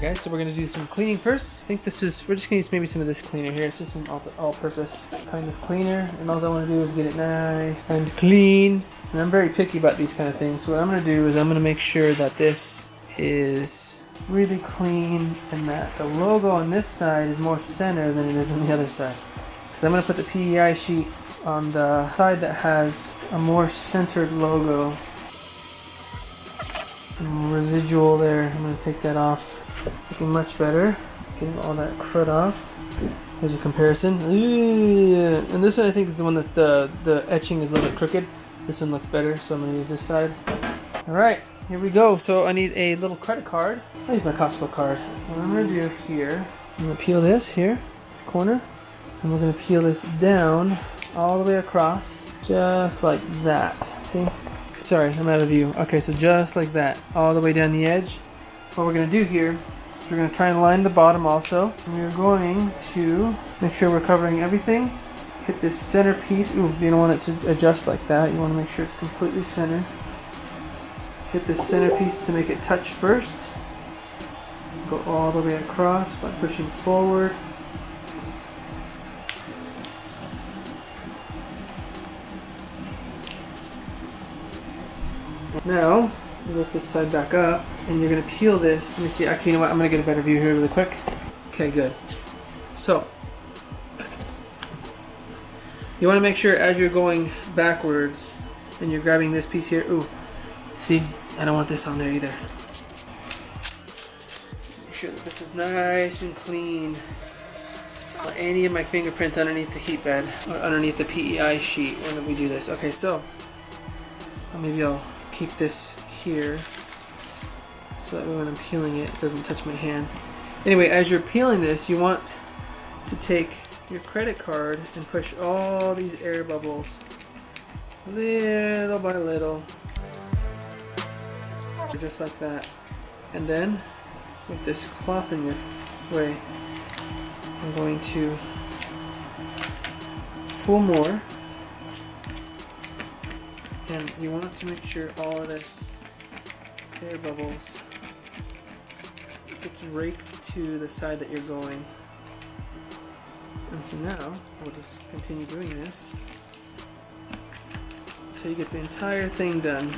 guys, so we're going to do some cleaning first. I think we're just going to use maybe some of this cleaner here. It's just an all-purpose kind of cleaner. And all I want to do is get it nice and clean. And I'm very picky about these kind of things. So what I'm going to do is I'm going to make sure that this is really clean and that the logo on this side is more center than it is on the other side. So I'm going to put the PEI sheet on the side that has a more centered logo. Some residual there. I'm going to take that off. It's looking much better. Getting all that crud off. There's a comparison. And this one I think is the one that the etching is a little bit crooked. This one looks better, so I'm going to use this side. Alright, here we go. So I need a little credit card. I'll use my Costco card. What I'm going to do here, I'm going to peel this here, this corner. And we're going to peel this down all the way across. Just like that. See? Sorry, I'm out of view. Okay, so just like that. All the way down the edge. What we're going to do here is we're going to try and line the bottom also. And we're going to make sure we're covering everything. Hit this center piece. Ooh, you don't want it to adjust like that. You want to make sure it's completely centered. Hit this center piece to make it touch first. Go all the way across by pushing forward. Now, lift this side back up, and you're going to peel this. Let me see, actually, you know what, I'm going to get a better view here really quick. Okay, good. So, you want to make sure as you're going backwards, and you're grabbing this piece here, ooh, see, I don't want this on there either. Make sure that this is nice and clean. Or any of my fingerprints underneath the heat bed, or underneath the PEI sheet when we do this. Okay, so, maybe I'll keep this here so that way when I'm peeling it, it doesn't touch my hand. Anyway, as you're peeling this, you want to take your credit card and push all these air bubbles little by little, just like that. And then with this cloth in your way, I'm going to pull more. And you want to make sure all of this air bubbles gets raked to the side that you're going. And so now, we'll just continue doing this until you get the entire thing done.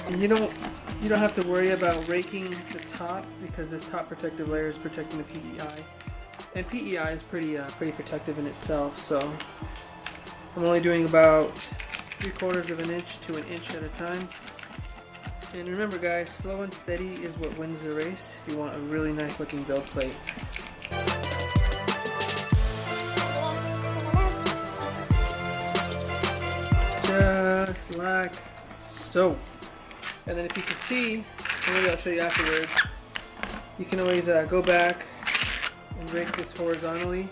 And you don't have to worry about raking the top because this top protective layer is protecting the PEI. And PEI is pretty protective in itself, so I'm only doing about 3/4 of an inch to an inch at a time. And remember guys, slow and steady is what wins the race if you want a really nice looking build plate. Just like so. And then if you can see, maybe I'll show you afterwards, you can always go back and rake this horizontally,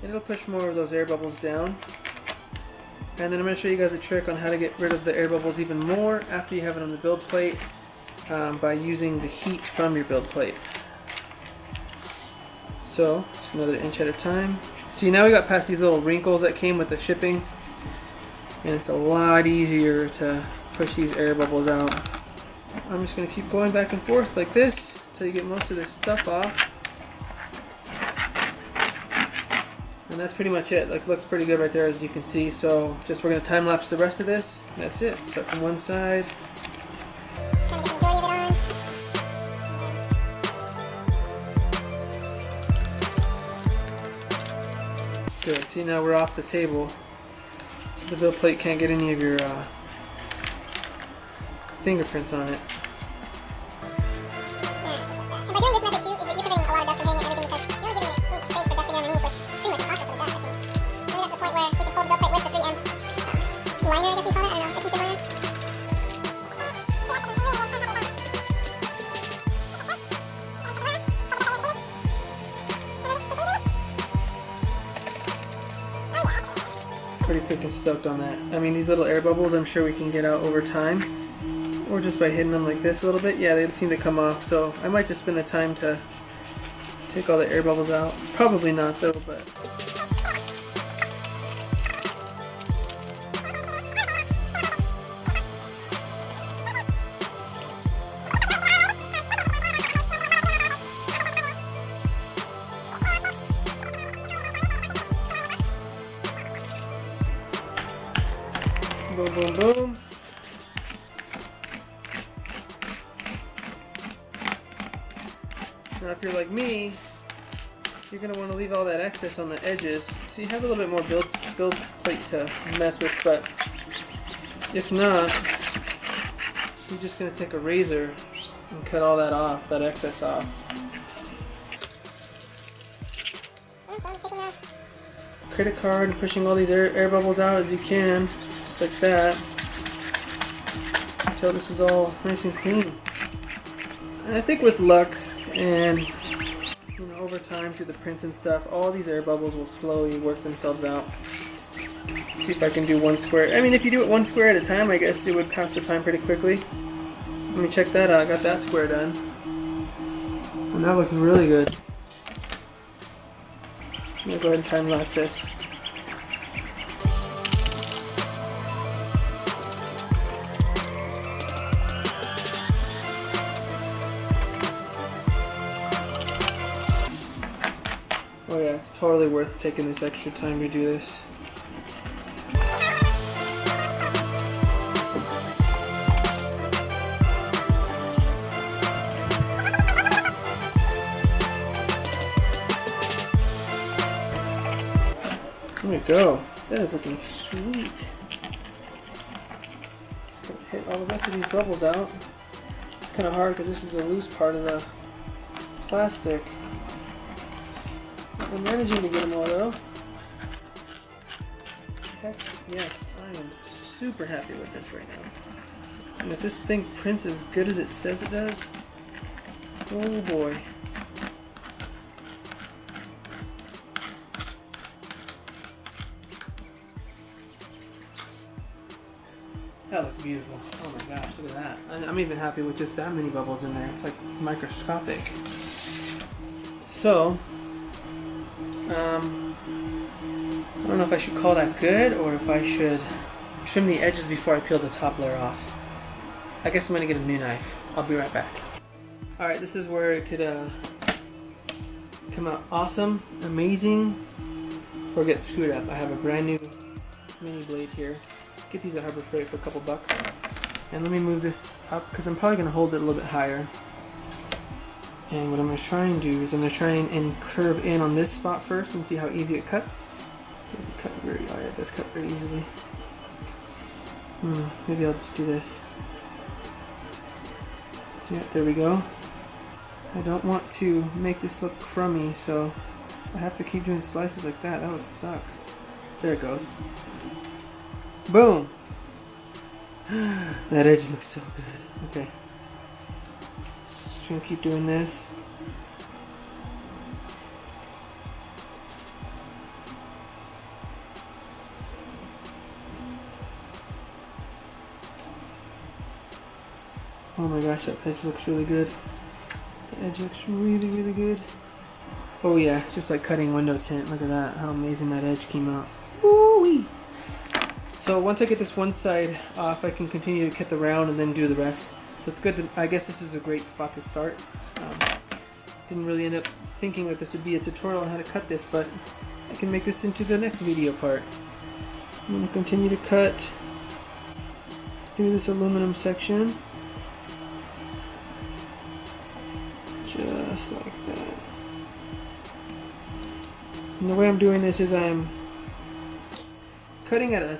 and it'll push more of those air bubbles down. And then I'm going to show you guys a trick on how to get rid of the air bubbles even more after you have it on the build plate by using the heat from your build plate. So, just another inch at a time. See, now we got past these little wrinkles that came with the shipping, and it's a lot easier to push these air bubbles out. I'm just going to keep going back and forth like this until you get most of this stuff off. And that's pretty much it. Like, looks pretty good right there as you can see. So just we're going to time lapse the rest of this. That's it. Start from one side. Good. See, now we're off the table. So the build plate can't get any of your fingerprints on it. Pretty freaking stoked on that. I mean, these little air bubbles I'm sure we can get out over time, or just by hitting them like this a little bit. Yeah, they seem to come off, so I might just spend the time to take all the air bubbles out. Probably not though, but Boom, boom, boom. Now if you're like me, you're going to want to leave all that excess on the edges, so you have a little bit more build plate to mess with, but if not, you're just going to take a razor and cut all that off, that excess off. Credit card and pushing all these air bubbles out as you can, just like that, until this is all nice and clean. And I think with luck and over time through the prints and stuff, all these air bubbles will slowly work themselves out. Let's see if I can do one square. I mean, if you do it one square at a time, I guess it would pass the time pretty quickly. Let me check that out. I got that square done, and that looks really good. I'm gonna go ahead and time lapse this. Oh yeah, it's totally worth taking this extra time to do this. There we go. That is looking sweet. Just gonna hit all the rest of these bubbles out. It's kind of hard because this is the loose part of the plastic. I'm managing to get them all though. Heck yes, I am super happy with this right now. And if this thing prints as good as it says it does, oh boy. That looks beautiful. Oh my gosh, look at that. I'm even happy with just that many bubbles in there. It's like microscopic. So, I don't know if I should call that good or if I should trim the edges before I peel the top layer off. I guess I'm going to get a new knife. I'll be right back. Alright, this is where it could come out awesome, amazing, or get screwed up. I have a brand new mini blade here. Get these at Harbor Freight for a couple bucks. And let me move this up because I'm probably going to hold it a little bit higher. And what I'm going to try and do is I'm going to try and curve in on this spot first and see how easy it cuts. Does it cut very? Oh yeah, it does cut very easily. Maybe I'll just do this. Yeah, there we go. I don't want to make this look crummy, so I have to keep doing slices like that. That would suck. There it goes. Boom! That edge looks so good. Okay. Just gonna keep doing this. Oh my gosh, that edge looks really good. The edge looks really, really good. Oh yeah, it's just like cutting window tint. Look at that, how amazing that edge came out. Woo-wee! So once I get this one side off, I can continue to cut the round and then do the rest. So it's good to, I guess this is a great spot to start. Didn't really end up thinking that this would be a tutorial on how to cut this, but I can make this into the next video part. I'm going to continue to cut through this aluminum section. Just like that. And the way I'm doing this is I'm cutting at a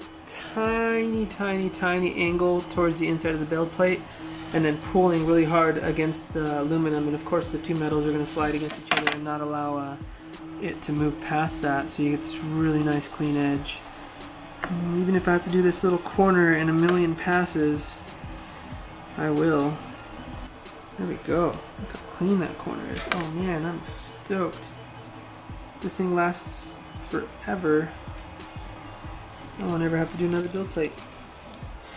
tiny, tiny, tiny angle towards the inside of the build plate and then pulling really hard against the aluminum, and of course the two metals are going to slide against each other and not allow it to move past that, so you get this really nice clean edge. And even if I have to do this little corner in a million passes, I will. There we go. Look how clean that corner is. Oh man, I'm stoked. This thing lasts forever. I won't ever have to do another build plate.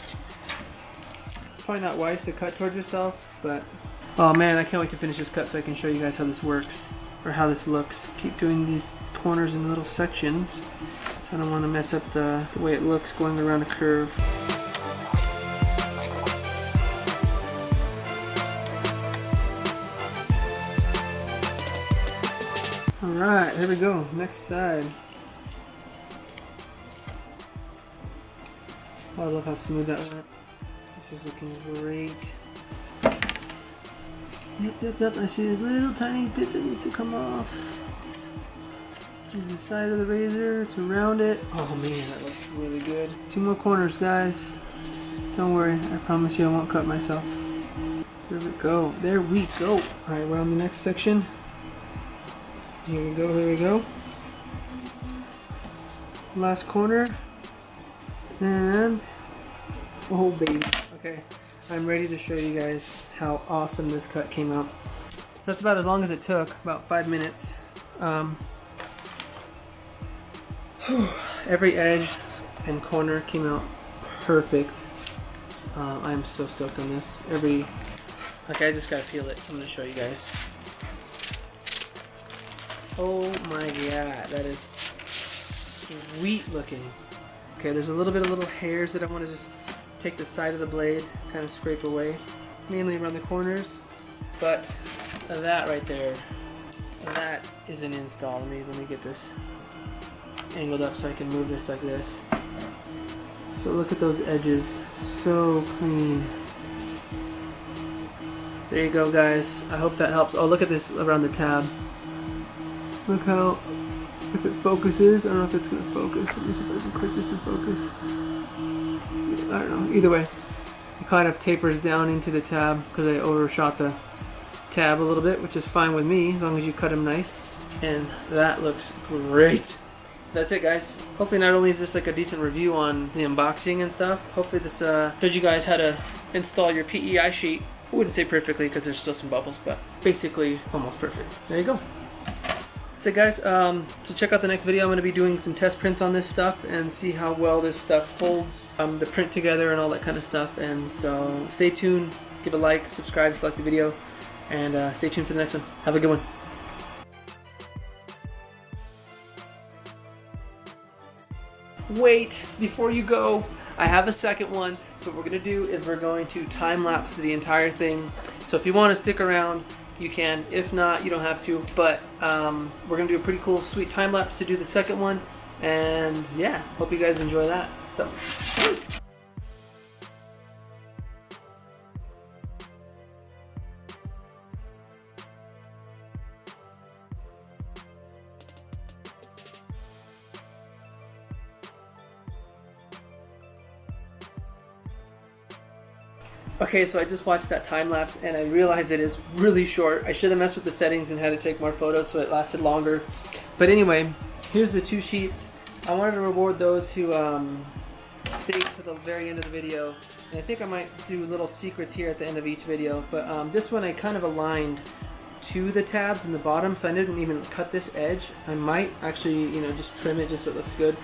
It's probably not wise to cut towards yourself, but oh man, I can't wait to finish this cut so I can show you guys how this works, or how this looks. Keep doing these corners in little sections. I don't want to mess up the way it looks going around a curve. Alright, here we go. Next side. Oh, I love how smooth that went. This is looking great. Yep. I see a little tiny bit that needs to come off. Use the side of the razor to round it. Oh man, that looks really good. 2 more corners, guys. Don't worry, I promise you I won't cut myself. There we go. There we go. Alright, we're on the next section. Here we go. Last corner. And oh baby. Okay. I'm ready to show you guys how awesome this cut came out. So that's about as long as it took, about 5 minutes. Every edge and corner came out perfect. I'm so stoked on this. Okay, I just gotta peel it. I'm gonna show you guys. Oh my god, that is sweet looking. Okay, there's a little bit of little hairs that I want to just take the side of the blade, kind of scrape away, mainly around the corners. But that right there, that is an install. Let me get this angled up so I can move this like this. So look at those edges, so clean. There you go, guys. I hope that helps. Oh, look at this around the tab. Look how, if it focuses, I don't know if it's gonna focus. Let me see if I can click this and focus. I don't know. Either way, it kind of tapers down into the tab because I overshot the tab a little bit, which is fine with me as long as you cut them nice. And that looks great. So that's it, guys. Hopefully not only is this like a decent review on the unboxing and stuff, hopefully this showed you guys how to install your PEI sheet. I wouldn't say perfectly because there's still some bubbles, but basically almost perfect. There you go. That's it, guys. So check out the next video. I'm going to be doing some test prints on this stuff and see how well this stuff holds the print together and all that kind of stuff. And so stay tuned, give a like, subscribe if you like the video, and stay tuned for the next one. Have a good one. Wait, before you go, I have a second one. So what we're going to do is we're going to time lapse the entire thing. So if you want to stick around, you can. If not, you don't have to. But we're going to do a pretty cool, sweet time lapse to do the second one. And yeah, hope you guys enjoy that. So. Okay, so I just watched that time lapse and I realized that it's really short. I should have messed with the settings and had to take more photos so it lasted longer. But anyway, here's the 2 sheets. I wanted to reward those who stayed to the very end of the video. And I think I might do little secrets here at the end of each video. But this one I kind of aligned to the tabs in the bottom, so I didn't even cut this edge. I might actually, just trim it just so it looks good.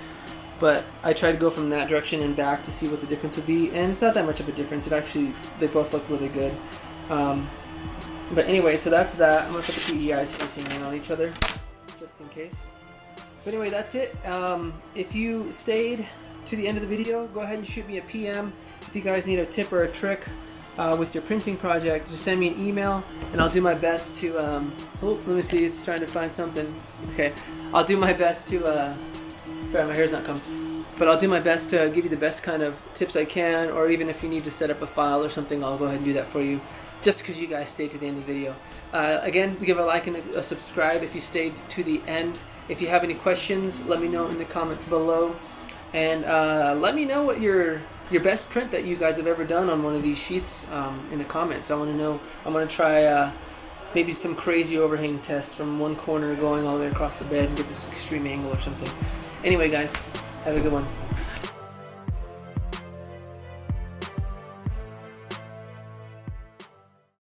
But I tried to go from that direction and back to see what the difference would be, and it's not that much of a difference. It actually, they both look really good. But anyway, so that's that. I'm going to put the PEIs facing in on each other, just in case. But anyway, that's it. If you stayed to the end of the video, go ahead and shoot me a PM. If you guys need a tip or a trick with your printing project, just send me an email, and I'll do my best to, let me see, it's trying to find something. Okay, I'll do my best to, sorry, my hair's not coming. But I'll do my best to give you the best kind of tips I can, or even if you need to set up a file or something, I'll go ahead and do that for you, just because you guys stayed to the end of the video. Again, give a like and a subscribe if you stayed to the end. If you have any questions, let me know in the comments below. And let me know what your best print that you guys have ever done on one of these sheets in the comments. I want to know. I'm going to try maybe some crazy overhang tests from one corner going all the way across the bed and get this extreme angle or something. Anyway, guys, have a good one.